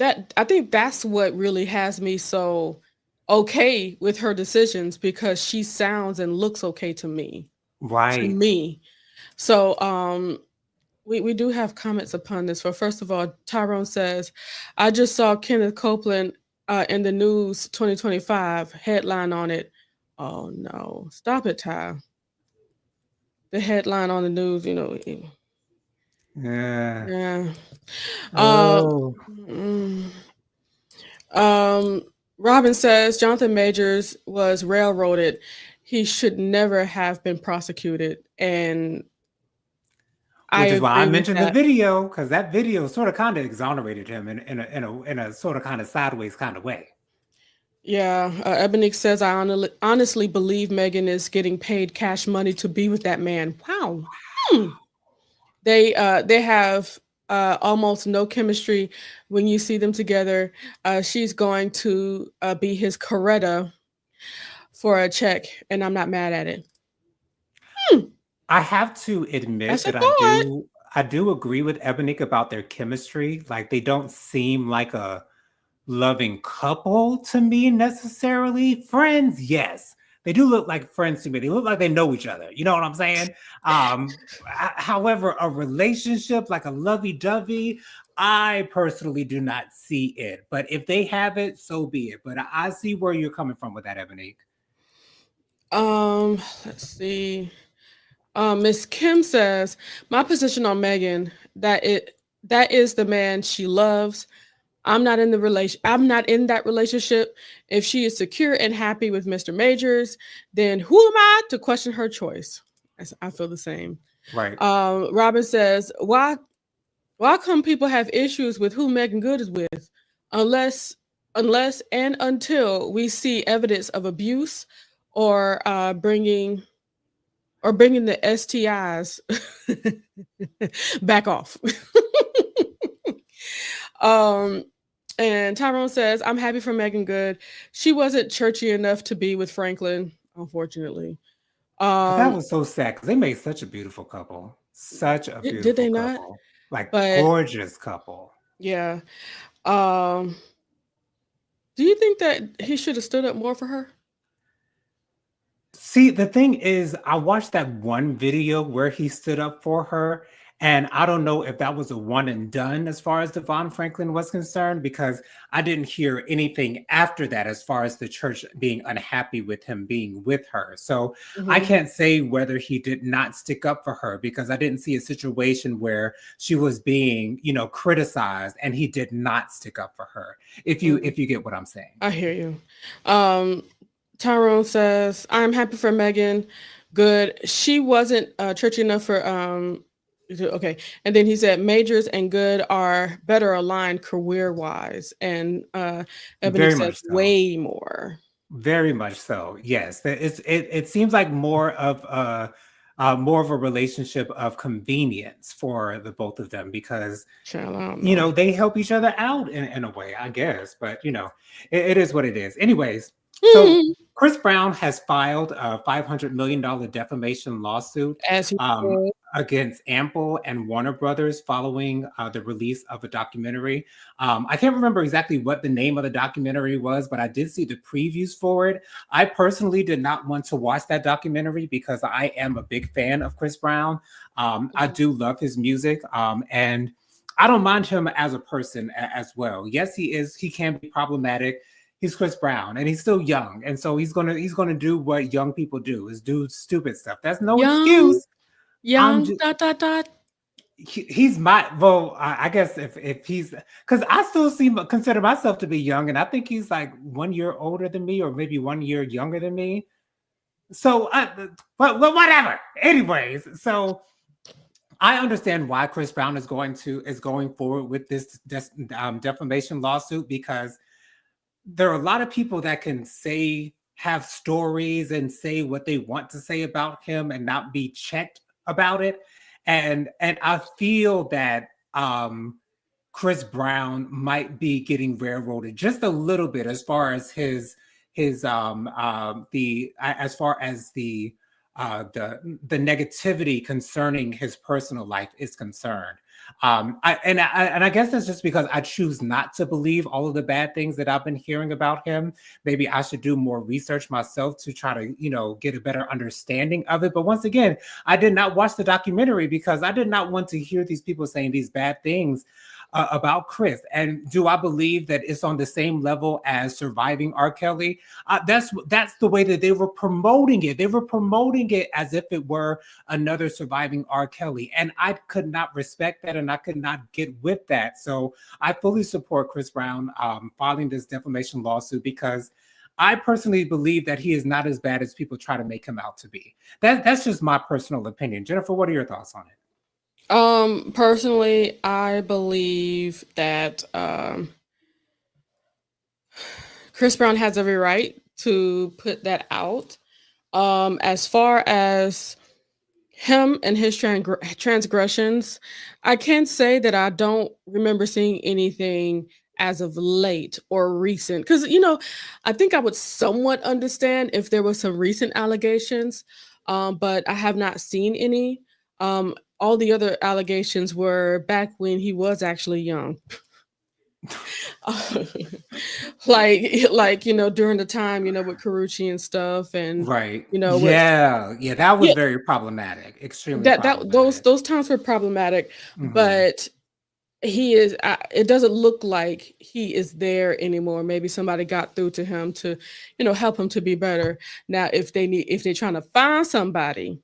I think that's what really has me so okay with her decisions, because she sounds and looks okay to me. Right. So we do have comments upon this. First of all, Tyrone says, I just saw Kenneth Copeland in the news 2025 headline on it. Oh no, stop it, Ty. The headline on the news, Yeah. yeah. Oh. Robin says Jonathan Majors was railroaded. He should never have been prosecuted. And I Which is why I agree with mentioned the that. video, because that video sort of kind of exonerated him in a sort of kind of sideways kind of way. Yeah, Ebonique says, I honestly believe Megan is getting paid cash money to be with that man. Wow. They have almost no chemistry when you see them together. She's going to be his Coretta for a check, and I'm not mad at it. I have to admit That's a that thought. I do agree with Ebonique about their chemistry. Like, they don't seem like a loving couple to me necessarily. Friends, yes. They do look like friends to me. They look like they know each other. You know what I'm saying? However, a relationship like a lovey-dovey, I personally do not see it. But if they have it, so be it. But I see where you're coming from with that, Ebonique. Let's see. Miss Kim says, my position on Megan, that is the man she loves. I'm not in that relationship. If she is secure and happy with Mr. Majors, then who am I to question her choice? I feel the same. Right. Robin says, why come people have issues with who Megan Good is with, unless and until we see evidence of abuse or bringing the STIs back off. And Tyrone says, I'm happy for Megan Good. She wasn't churchy enough to be with Franklin, unfortunately. But that was so sad because they made such a beautiful couple. Such a Did beautiful they not? couple. Like But gorgeous couple. yeah. Um, do you think that he should have stood up more for her? See, the thing is, I watched that one video where he stood up for her, and I don't know if that was a one and done as far as Devon Franklin was concerned, because I didn't hear anything after that as far as the church being unhappy with him being with her. So I Mhm. can't say whether he did not stick up for her because I didn't see a situation where she was being, criticized and he did not stick up for her. If you Mm, if you get what I'm saying. I hear you. Um, Tyrone says, I'm happy for Megan. Good. She wasn't churchy enough for okay. And then he said Majors and Good are better aligned career wise. And Ebony Very says much so. way more. Very much so. Yes, it seems like more of a relationship of convenience for the both of them because Child, I don't know. they help each other out in a way, I guess. But it is what it is. Anyways, so Mhm. Chris Brown has filed a $500 million defamation lawsuit As he um, said. against Ample and Warner Brothers following the release of a documentary. I can't remember exactly what the name of the documentary was, but I did see the previews for it. I personally did not want to watch that documentary because I am a big fan of Chris Brown. I do love his music, and I don't mind him as a person as well. Yes, he can be problematic. He's Chris Brown and he's still young. And so he's gonna do what young people do, is do stupid stuff. That's no Young, excuse. I'm young, just dot, dot, dot. he's my well, I guess if he's because I still consider myself to be young, and I think he's like 1 year older than me, or maybe 1 year younger than me. So, but whatever. Anyways, so I understand why Chris Brown is going forward with this defamation lawsuit because there are a lot of people that can have stories and say what they want to say about him and not be checked about it. And I feel that Chris Brown might be getting railroaded just a little bit as far as his the as far as the negativity concerning his personal life is concerned. I guess that's just because I choose not to believe all of the bad things that I've been hearing about him. Maybe I should do more research myself to try to, get a better understanding of it. But once again, I did not watch the documentary because I did not want to hear these people saying these bad things about Chris. And do I believe that it's on the same level as Surviving R. Kelly? That's the way that they were promoting it. They were promoting it as if it were another Surviving R. Kelly, and I could not respect that, and I could not get with that. So I fully support Chris Brown filing this defamation lawsuit because I personally believe that he is not as bad as people try to make him out to be. That's just my personal opinion. Jennifer, what are your thoughts on it? Personally, I believe that Chris Brown has every right to put that out. As far as him and his transgressions, I can't say that I don't remember seeing anything as of late or recent. Because, I think I would somewhat understand if there was some recent allegations, but I have not seen any. All the other allegations were back when he was actually young. like during the time with Carucci and stuff, and Right. with Yeah, that was yeah, very problematic, extremely that those problematic. those times were problematic, Mhm. but he is it doesn't look like he is there anymore. Maybe somebody got through to him to help him to be better. Now if they're trying to find somebody,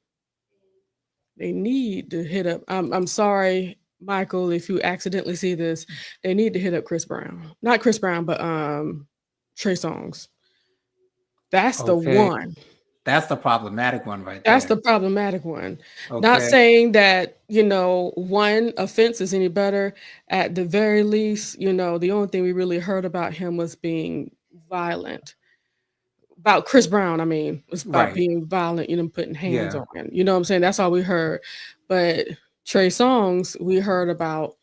they need to hit up. I'm sorry, Michael, if you accidentally see this, they need to hit up Chris Brown. Not Chris Brown, but Trey Songz. That's the Okay. one. That's the problematic one right That's there. the problematic one. Not Okay. saying that, one offense is any better. At the very least, the only thing we really heard about him was being violent. About Chris Brown, I mean, was about Right. being violent, putting hands Yeah. on him. You know what I'm saying? That's all we heard. But Trey Songz, we heard about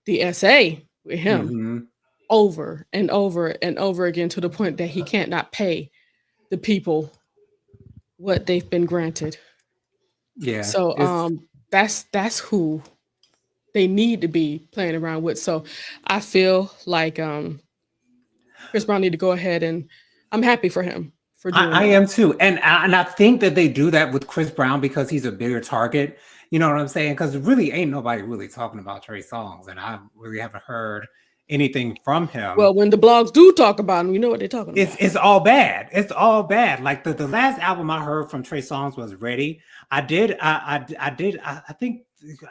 the SA with him. Mhm. over and over and over again to the point that he can't not pay the people what they've been granted. Yeah, So it's that's who they need to be playing around with. So I feel like Chris Brown need to go ahead, and I'm happy for him for doing I that. am too, and I think that they do that with Chris Brown because he's a bigger target. You know what I'm saying? Because really, ain't nobody really talking about Trey Songz, and I really haven't heard anything from him. Well, when the blogs do talk about him, you know what they're talking about. It's all bad. It's all bad. Like the last album I heard from Trey Songz was Ready. I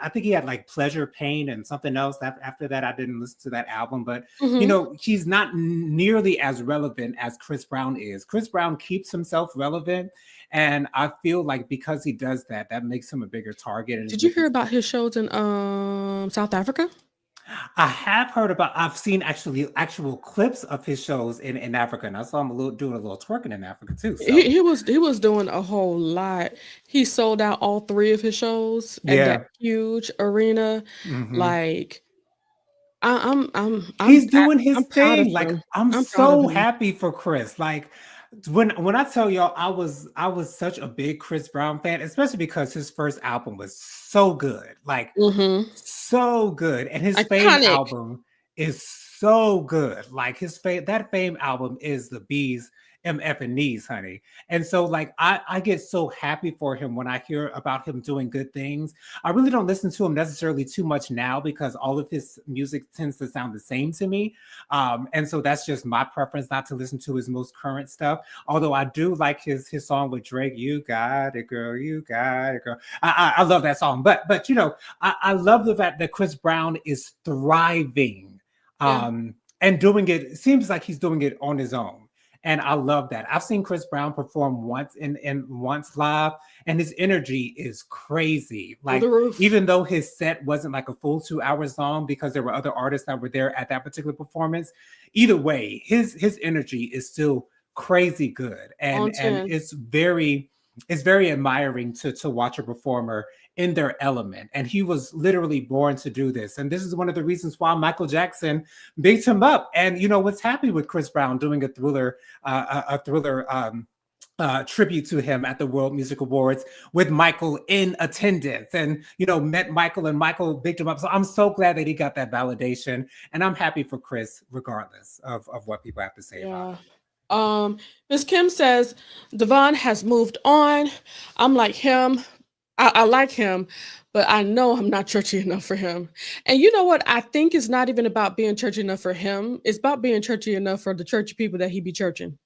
think he had like Pleasure, Pain, and something else. After that, I didn't listen to that album. But you Hmm. know, he's not nearly as relevant as Chris Brown is. Chris Brown keeps himself relevant, and I feel like because he does that, that makes him a bigger target. And Did you hear about his shows in South Africa? I have heard about. I've seen actual clips of his shows in Africa, and I saw him doing a little twerking in Africa too. So He was doing a whole lot. He sold out all three of his shows at that yeah. huge arena. Hmm. Like I'm He's doing his I'm proud of thing. Like him. I'm I'm proud of so him. happy for Chris. Like when I tell y'all I was such a big Chris Brown fan, especially because his first album was so good. Like Hmm. so good. And his Fame Iconic. album is so good. Like that Fame album is the bees MF and knees, honey. And so like I get so happy for him when I hear about him doing good things. I really don't listen to him necessarily too much now because all of his music tends to sound the same to me. And so that's just my preference not to listen to his most current stuff. Although I do like his song with Drake, "You Got It, Girl, You Got It, Girl." I love that song. But you know, I love the fact that Chris Brown is thriving, Yeah. and doing it. It seems like he's doing it on his own. And I love that. I've seen Chris Brown perform once once live, and his energy is crazy. Through the Like roof. even though his set wasn't like a full 2 hours long because there were other artists that were there at that particular performance, either way, his energy is still crazy good, On and 10. it's very admiring to watch a performer in their element. And he was literally born to do this. And this is one of the reasons why Michael Jackson bigged him up. And you know, was happy with Chris Brown doing a thriller tribute to him at the World Music Awards with Michael in attendance, and you know, met Michael, and Michael bigged him up. So I'm so glad that he got that validation, and I'm happy for Chris regardless of what people have to say about Yeah. him. Miss Kim says Devon has moved on. I'm like him. I like him, but I know I'm not churchy enough for him. And you know what? I think it's not even about being churchy enough for him. It's about being churchy enough for the churchy people that he be churching.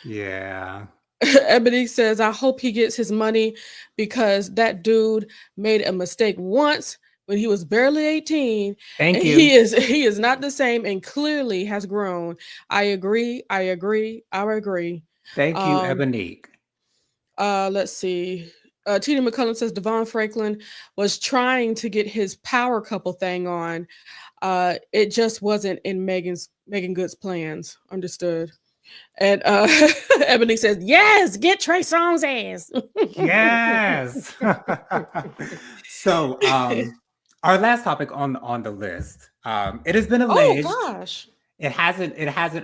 Yeah. Ebony says, I hope he gets his money because that dude made a mistake once when he was barely 18, and Thank he you. is he is not the same and clearly has grown. I agree. I agree. I agree. Thank you, Um, Ebonique. let's see. Tina McCullum says Devon Franklin was trying to get his power couple thing on. It just wasn't in Megan Good's plans. Understood. And Ebony says, yes, get Trey Songz ass. Yes. So our last topic on the list. It has been Oh alleged. gosh. It hasn't.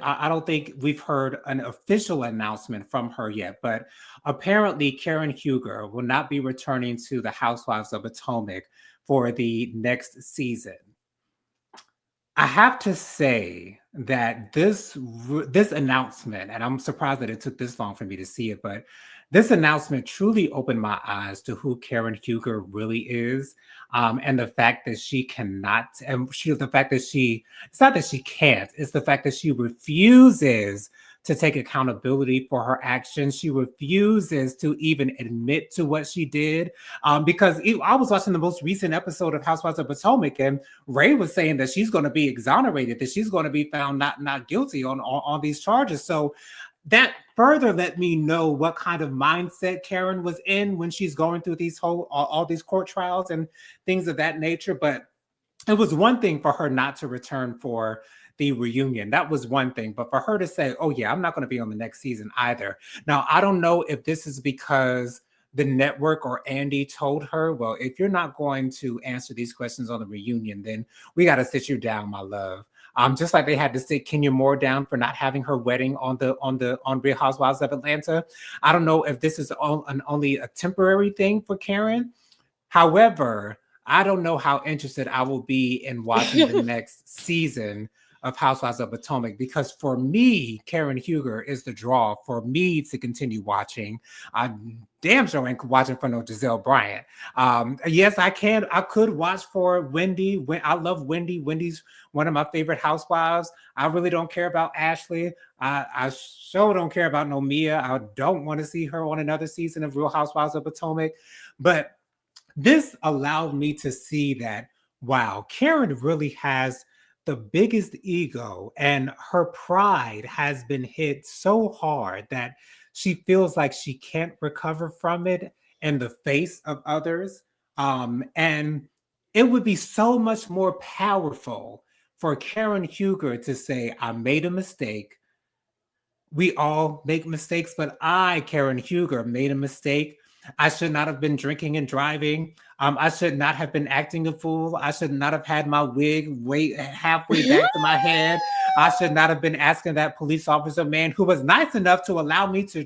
I don't think we've heard an official announcement from her yet, but apparently Karen Huger will not be returning to the Housewives of Potomac for the next season. I have to say that this announcement, and I'm surprised that it took this long for me to see it, but this announcement truly opened my eyes to who Karen Huger really is, and the fact that she cannot, and the fact that it's not that she can't, it's the fact that she refuses to take accountability for her actions. She refuses to even admit to what she did, because I was watching the most recent episode of Housewives of Potomac, and Ray was saying that she's going to be exonerated, that she's going to be found not guilty on these charges. So that further let me know what kind of mindset Karen was in when she's going through these all these court trials and things of that nature. But it was one thing for her not to return for the reunion. That was one thing. But for her to say, oh, yeah, I'm not going to be on the next season either. Now, I don't know if this is because the network or Andy told her, well, if you're not going to answer these questions on the reunion, then we got to sit you down, my love. Just like they had to sit Kenya Moore down for not having her wedding on Real Housewives of Atlanta. I don't know if this is only a temporary thing for Karen. However, I don't know how interested I will be in watching the next season of Housewives of Potomac, because for me, Karen Huger is the draw for me to continue watching. I damn sure ain't watching for no Giselle Bryant. Yes, I can. I could watch for Wendy. I love Wendy. Wendy's one of my favorite housewives. I really don't care about Ashley. I sure don't care about no Mia. I don't want to see her on another season of Real Housewives of Potomac. But this allowed me to see that, wow, Karen really has the biggest ego, and her pride has been hit so hard that she feels like she can't recover from it in the face of others. And it would be so much more powerful for Karen Huger to say, I made a mistake. We all make mistakes, but I, Karen Huger, made a mistake. I should not have been drinking and driving. I should not have been acting a fool. I should not have had my wig halfway back to my head. I should not have been asking that police officer man, who was nice enough to allow me to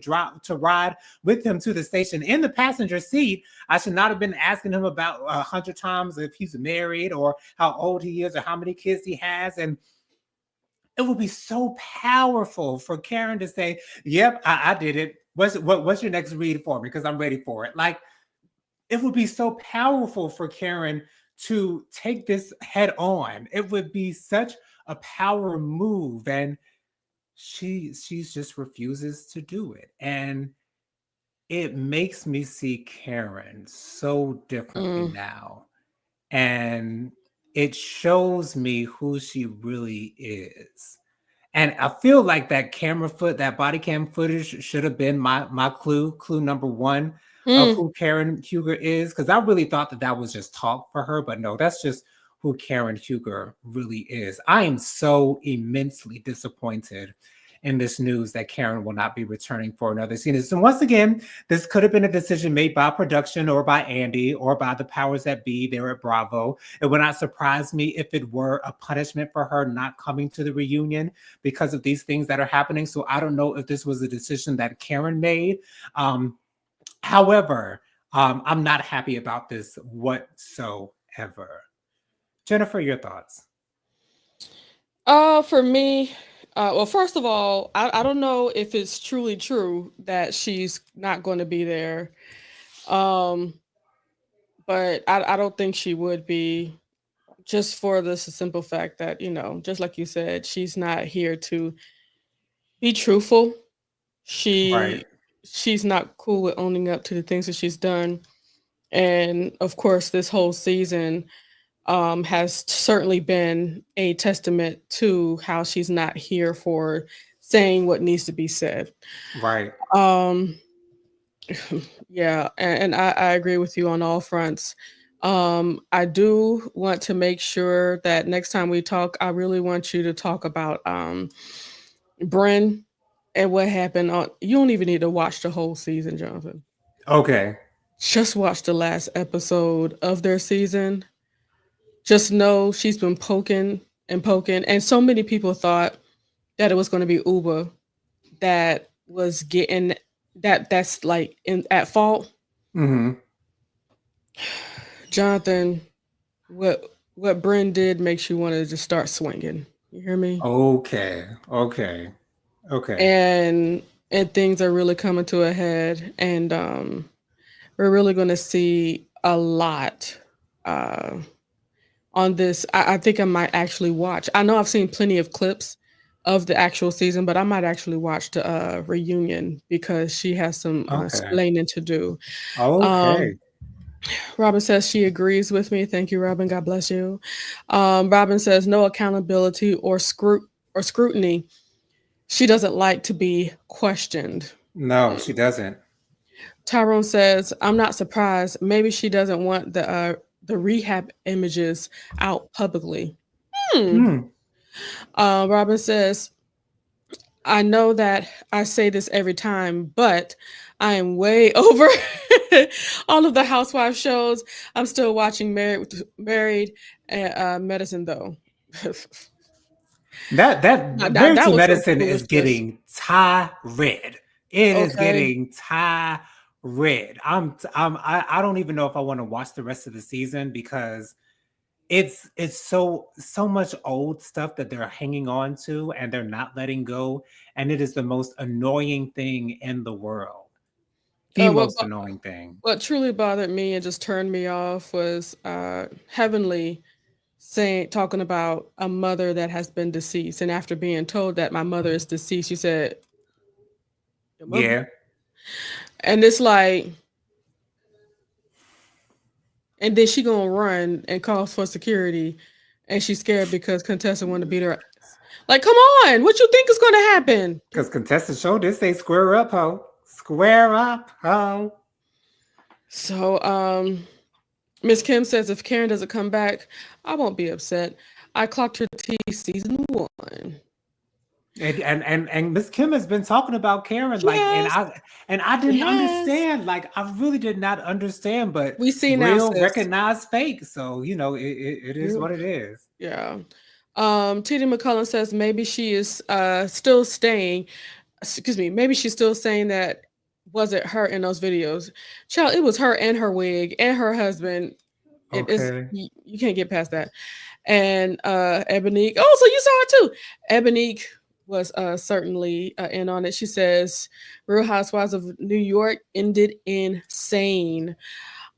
ride with him to the station in the passenger seat. I should not have been asking him about 100 times if he's married or how old he is or how many kids he has. And it would be so powerful for Karen to say, yep, I did it. What's your next read for me? Because I'm ready for it. Like, it would be so powerful for Karen to take this head on. It would be such a power move. And she just refuses to do it. And it makes me see Karen so differently now. And it shows me who she really is. And I feel like that body cam footage should have been my clue number one of who Karen Huger is, because I really thought that was just talk for her, but no, that's just who Karen Huger really is. I am so immensely disappointed in this news that Karen will not be returning for another season. So once again, this could have been a decision made by production or by Andy or by the powers that be there at Bravo. It would not surprise me if it were a punishment for her not coming to the reunion because of these things that are happening. So I don't know if this was a decision that Karen made. However, I'm not happy about this whatsoever. Jennifer, your thoughts? For me, well, first of all, I don't know if it's truly true that she's not going to be there. But I don't think she would be, just for the simple fact that, just like you said, she's not here to be truthful. Right. She's not cool with owning up to the things that she's done. And of course, this whole season has certainly been a testament to how she's not here for saying what needs to be said. Right. Yeah, and I agree with you on all fronts. I do want to make sure that next time we talk, I really want you to talk about Bryn and what happened. You don't even need to watch the whole season, Jonathan. Okay. Just watch the last episode of their season. Just know she's been poking and poking, and so many people thought that it was going to be Uba that was getting that's like at fault. Mm-hmm. Jonathan, what Bryn did makes you want to just start swinging. You hear me? Okay. And things are really coming to a head, and we're really going to see a lot on this. I think I might actually watch. I know I've seen plenty of clips of the actual season, but I might actually watch the reunion because she has some explaining to do. Okay. Robin says she agrees with me. Thank you, Robin. God bless you. Robin says no accountability or scrutiny. She doesn't like to be questioned. No, she doesn't. Tyrone says, I'm not surprised. Maybe she doesn't want the rehab images out publicly. Robin says, I know that I say this every time, but I am way over all of the housewife shows. I'm still watching Married Medicine, though. That That Married to was some Medicine is foolishness. getting tired. It is Okay. getting tired. I don't even know if I want to watch the rest of the season because it's so much old stuff that they're hanging on to and they're not letting go, and it is the most annoying thing in the world. The Uh, what most bo- annoying thing. what truly bothered me and just turned me off was Heavenly talking about a mother that has been deceased, and after being told that my mother is deceased, you said your mother, Yeah, and it's like, and then she gonna run and call for security, and she's scared because contestant want to beat her ass. Like, come on, what you think is gonna happen? because contestant show did say square up, ho. Square up, ho. So, Miss Kim says if Karen doesn't come back, I won't be upset. I clocked her T season 1. And Miss Kim has been talking about Karen, like, Yes, and I she didn't has. understand. Like, I really did not understand, but We see now, real sis. recognize fake. So, it is what it is. Yeah. TD McCullough says maybe she is still staying. Excuse me. Maybe she's still saying that wasn't her in those videos. Child, it was her and her wig and her husband. It is Okay. you can't get past that. And Ebonique. Oh, so you saw it too. Ebonique was certainly in on it. She says Real Housewives of New York ended insane.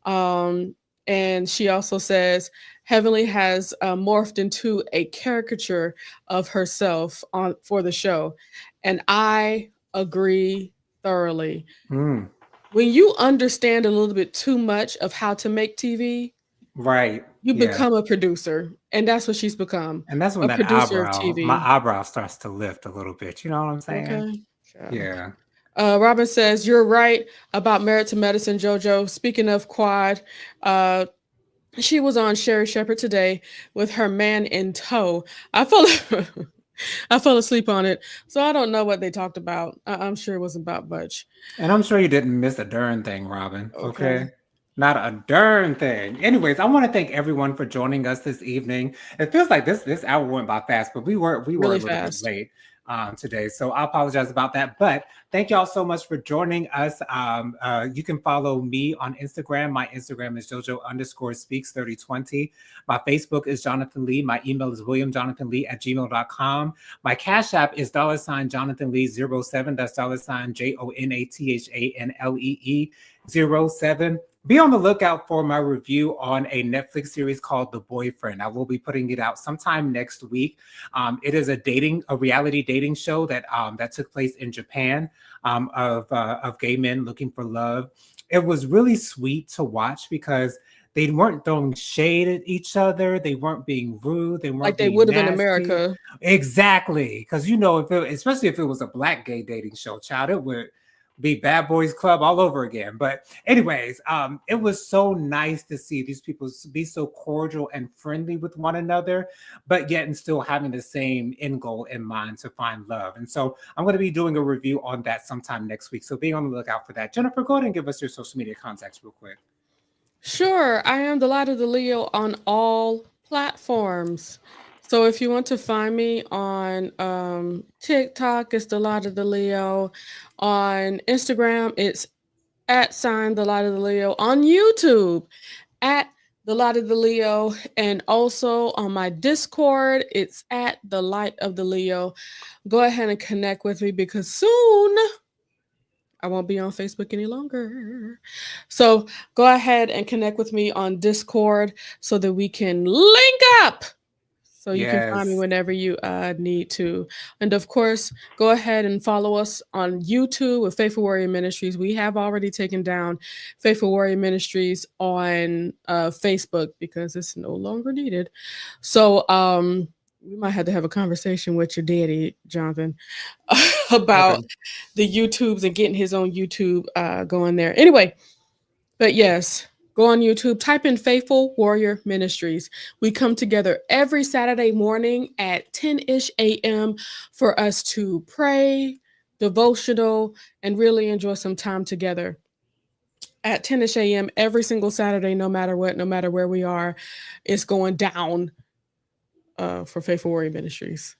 Um, and she also says Heavenly has morphed into a caricature of herself on for the show, and I agree thoroughly. Mm, When you understand a little bit too much of how to make TV, right. you Yeah. become a producer, and that's what she's become, And that's when a that producer of my TV. eyebrow starts to lift a little bit. You know what I'm saying? Okay. Yeah. Yeah. Robin says you're right about Merit to Medicine, JoJo. Speaking of quad, uh, she was on Sherry Shepherd today with her man in tow. I fell I fell asleep on it, so I don't know what they talked about. I'm sure it wasn't about much. And I'm sure you didn't miss a darn thing, Robin. Okay, Okay. Not a darn thing. Anyways, I want to thank everyone for joining us this evening. It feels like this hour went by fast, but we were a really little bit fast. late today, so I apologize about that. But thank y'all so much for joining us. You can follow me on Instagram. My Instagram is JoJo_speaks3020. My Facebook is Jonathan Lee. My email is WilliamJonathanLee@gmail.com. My Cash App is $Jonathan Lee 07. That's $JonathannLee07. Be on the lookout for my review on a Netflix series called The Boyfriend. I will be putting it out sometime next week. It is a reality dating show that took place in Japan, of gay men looking for love. It was really sweet to watch because they weren't throwing shade at each other. They weren't being rude. They Like weren't they being would have in nasty. America. Exactly, because especially if it was a black gay dating show, child, it would be Bad Boys Club all over again. But anyways, it was so nice to see these people be so cordial and friendly with one another, but yet and still having the same end goal in mind to find love. And so I'm going to be doing a review on that sometime next week. So be on the lookout for that. Jennifer, go ahead and give us your social media contacts real quick. Sure, I am the Light of the Leo on all platforms. So if you want to find me on TikTok, it's the Light of the Leo. On Instagram, it's at sign the Light of the Leo. On YouTube, at the Light of the Leo. And also on my Discord, it's at the Light of the Leo. Go ahead and connect with me because soon I won't be on Facebook any longer. So go ahead and connect with me on Discord so that we can link up. So you can find me Yes. whenever you need to. And of course, go ahead and follow us on YouTube with Faithful Warrior Ministries. We have already taken down Faithful Warrior Ministries on Facebook because it's no longer needed. So we might have to have a conversation with your daddy, Jonathan, about Okay. the YouTubes and getting his own YouTube going there. Anyway, but yes, go on YouTube, type in Faithful Warrior Ministries. We come together every Saturday morning at 10-ish a.m. for us to pray, devotional, and really enjoy some time together. At 10-ish a.m. every single Saturday, no matter what, no matter where we are, it's going down for Faithful Warrior Ministries.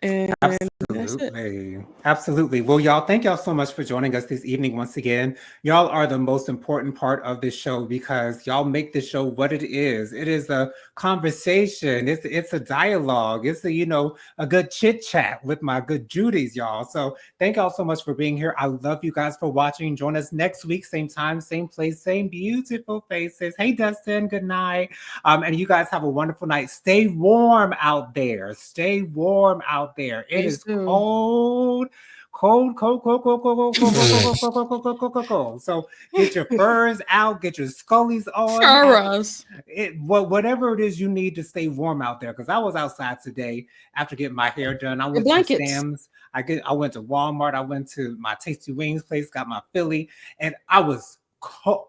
And that's it. Absolutely. Absolutely. Well, y'all, thank y'all so much for joining us this evening once again. Y'all are the most important part of this show because y'all make this show what it is. It is a conversation. It's a dialogue. It's a good chit chat with my good Judies, y'all. So thank y'all so much for being here. I love you guys for watching. Join us next week, same time, same place, same beautiful faces. Hey, Dustin, good night. And you guys have a wonderful night. Stay warm out there. Stay warm out there. It is cold. So get your furs out, get your scullies on. Whatever it is you need to stay warm out there. Because I was outside today after getting my hair done. I went to Sam's. I went to Walmart. I went to my Tasty Wings place, got my Philly, and I was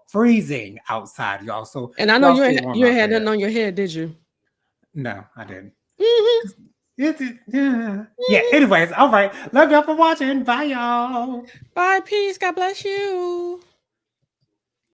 freezing outside, y'all. So and I know you had nothing on your head, did you? No, I didn't. Yeah. Anyways, all right. Love y'all for watching. Bye, y'all. Bye. Peace. God bless you.